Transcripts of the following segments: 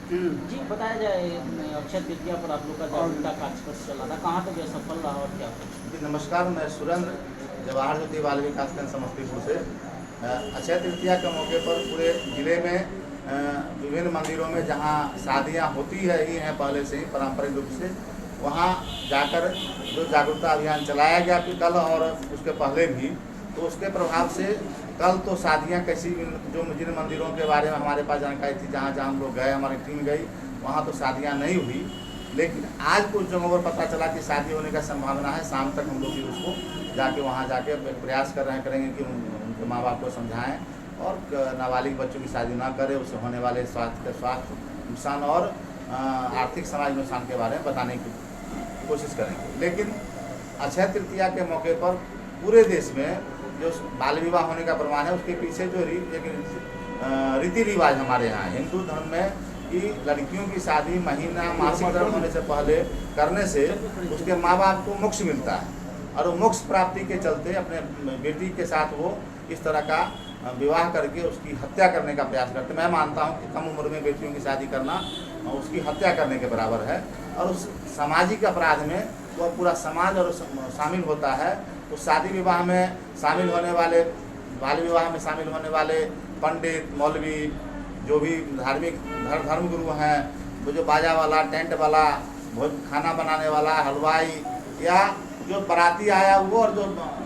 जी, बताया जाए अक्षय तृतीया पर आप लोग का जागरूकता कार्यक्रम चला था, कहाँ तक यह सफल रहा और क्या कुछ? जी नमस्कार, मैं सुरेंद्र जवाहर ज्योति बाल विकास केंद्र समस्तीपुर से। अक्षय तृतीया के मौके पर पूरे जिले में विभिन्न मंदिरों में जहां शादियां होती है ही हैं पहले से ही पारंपरिक रूप से, वहां जाकर जो जागरूकता अभियान चलाया गया कल और उसके पहले भी, तो उसके प्रभाव से कल तो शादियां कैसी जो जिन मंदिरों के बारे में हमारे पास जानकारी थी, जहां जहां हम लोग गए, हमारी टीम गई, वहां तो शादियां नहीं हुई। लेकिन आज कुछ जगहों पर पता चला कि शादी होने का संभावना है। शाम तक हम लोग भी उसको जाके वहाँ जाके प्रयास करेंगे कि उनके माँ बाप को समझाएं और नाबालिग बच्चों की शादी ना करें, उससे होने वाले स्वास्थ्य नुकसान और आर्थिक समाज नुकसान के बारे में बताने की कोशिश करेंगे। लेकिन अक्षय तृतीया के मौके पर पूरे देश में जो बाल विवाह होने का प्रमाण है, उसके पीछे जो रीति रिवाज हमारे यहाँ हिंदू धर्म में कि लड़कियों की शादी महीना मासिक धर्म होने से पहले करने से उसके माँ बाप को मोक्ष मिलता है, और वो मोक्ष प्राप्ति के चलते अपने बेटी के साथ वो इस तरह का विवाह करके उसकी हत्या करने का प्रयास करते। मैं मानता हूँ कि कम उम्र में बेटियों की शादी करना उसकी हत्या करने के बराबर है, और उस सामाजिक अपराध में वह पूरा समाज और शामिल होता है। उस शादी विवाह में शामिल होने वाले, बाल विवाह में शामिल होने वाले पंडित, मौलवी, जो भी धार्मिक धर्मगुरु हैं, वो जो बाजा वाला, टेंट वाला, खाना बनाने वाला, हलवाई, या जो बाराती आया वो, और जो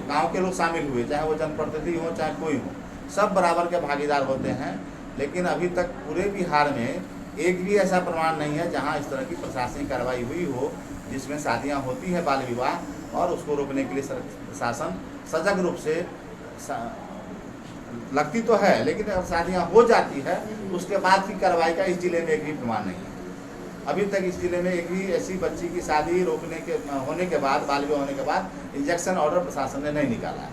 गांव के लोग शामिल हुए, चाहे वो जनप्रतिनिधि हो चाहे कोई हो, सब बराबर के भागीदार होते हैं। लेकिन अभी तक पूरे बिहार में एक भी ऐसा प्रमाण नहीं है जहां इस तरह की प्रशासनिक कार्रवाई हुई हो जिसमें शादियां होती हैं बाल विवाह, और उसको रोकने के लिए प्रशासन सजग रूप से लगती तो है, लेकिन अब शादियाँ हो जाती है उसके बाद की कार्रवाई का इस जिले में एक भी प्रमाण नहीं है। अभी तक इस जिले में एक भी ऐसी बच्ची की शादी रोकने के होने के बाद, बाल विवाह होने के बाद इंजेक्शन ऑर्डर प्रशासन ने नहीं निकाला है।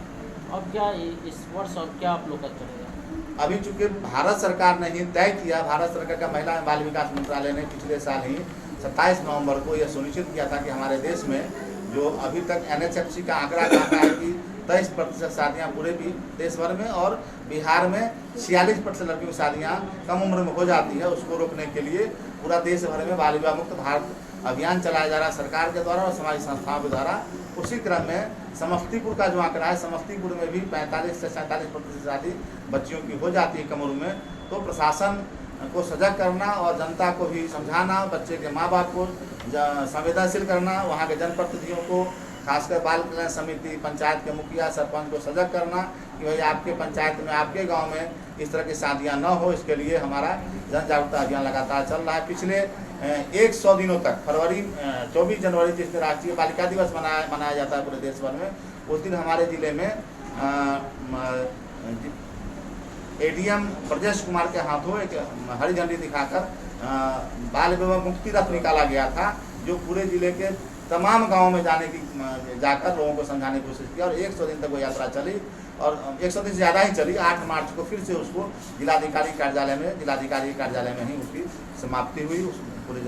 अब क्या इस वर्ष और क्या आप लोग का चलेगा? अभी चूंकि भारत सरकार ने ही तय किया, भारत सरकार का महिला एवं बाल विकास मंत्रालय ने पिछले साल ही 27 नवंबर को यह सुनिश्चित किया था कि हमारे देश में जो अभी तक NHFC का आंकड़ा कहता है कि 23% शादियाँ पूरे भी देश भर में, और बिहार में 46% लड़कियों की शादियाँ कम उम्र में हो जाती है। उसको रोकने के लिए पूरा देश भर में बाल विवाह मुक्त भारत अभियान चलाया जा रहा है सरकार के द्वारा और समाजी संस्थाओं के द्वारा। उसी क्रम में समस्तीपुर का जो आंकड़ा है, समस्तीपुर में भी 45 से 47% शादी बच्चियों की हो जाती है कम उम्र में। तो प्रशासन को सजग करना और जनता को भी समझाना, बच्चे के माँ बाप को संवेदनशील करना, वहाँ के जनप्रतिनिधियों को, खासकर बाल कल्याण समिति, पंचायत के मुखिया, सरपंच को सजग करना कि भाई आपके पंचायत में, आपके गांव में इस तरह की शादियां न हो। इसके लिए हमारा जन जागरूकता अभियान लगातार चल रहा है। पिछले 100 दिनों तक, फरवरी 24 जनवरी जिस दिन राष्ट्रीय बालिका दिवस मनाया जाता है पूरे देश भर में, उस दिन हमारे जिले में ADM ब्रजेश कुमार के हाथों एक हरी झंडी दिखाकर बाल विवाह मुक्ति रथ निकाला गया था, जो पूरे जिले के तमाम गांवों में जाकर लोगों को समझाने की कोशिश की, और 100 दिन तक वो यात्रा चली, और 100 दिन से ज़्यादा ही चली। 8 मार्च को फिर से उसको जिलाधिकारी कार्यालय में ही उसकी समाप्ति हुई, उस पूरे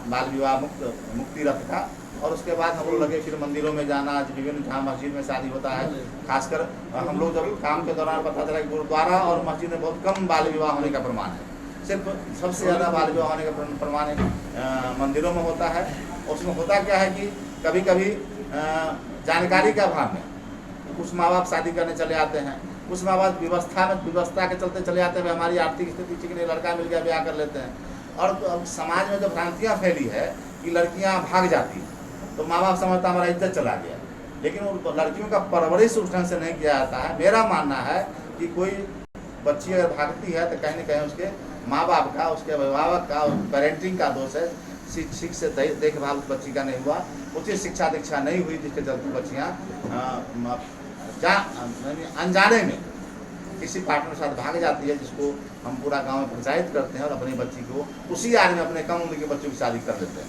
बाल विवाह मुक्ति रथ का। और उसके बाद हम लोग लगे फिर मंदिरों में जाना, विभिन्न जहाँ मस्जिद में शादी होता है, खासकर हम लोग जब काम के दौरान पता चला कि गुरुद्वारा और मस्जिद में बहुत कम बाल विवाह होने का प्रमाण है। सिर्फ सबसे ज़्यादा बाल विवाह होने का प्रमाण मंदिरों में होता है। उसमें होता क्या है कि कभी कभी जानकारी के अभाव में कुछ माँ बाप शादी करने चले आते हैं, कुछ माँ बाप व्यवस्था के चलते चले आते हैं, हमारी आर्थिक स्थिति ठीक नहीं, लड़का मिल गया, ब्याह कर लेते हैं। और अब समाज में जो भ्रांतियाँ फैली है कि लड़कियाँ भाग जाती हैं, तो माँ बाप समझता हमारा इज्जत चला गया, लेकिन उन लड़कियों का परवरिश उस ढंग से नहीं किया जाता है। मेरा मानना है कि कोई बच्ची अगर भागती है तो कहीं न कहीं उसके माँ बाप का, उसके अभिभावक का, पेरेंटिंग का दोष है। शिक्षक से देखभाल उस बच्ची का नहीं हुआ, उचित शिक्षा दीक्षा नहीं हुई, जिसके चलते बच्चियाँ अनजाने में किसी पार्टनर के साथ भाग जाती है, जिसको हम पूरा गांव में पंचायत करते हैं, और अपनी बच्ची को उसी आड़ में अपने कम उम्र के बच्चों की शादी कर देते हैं।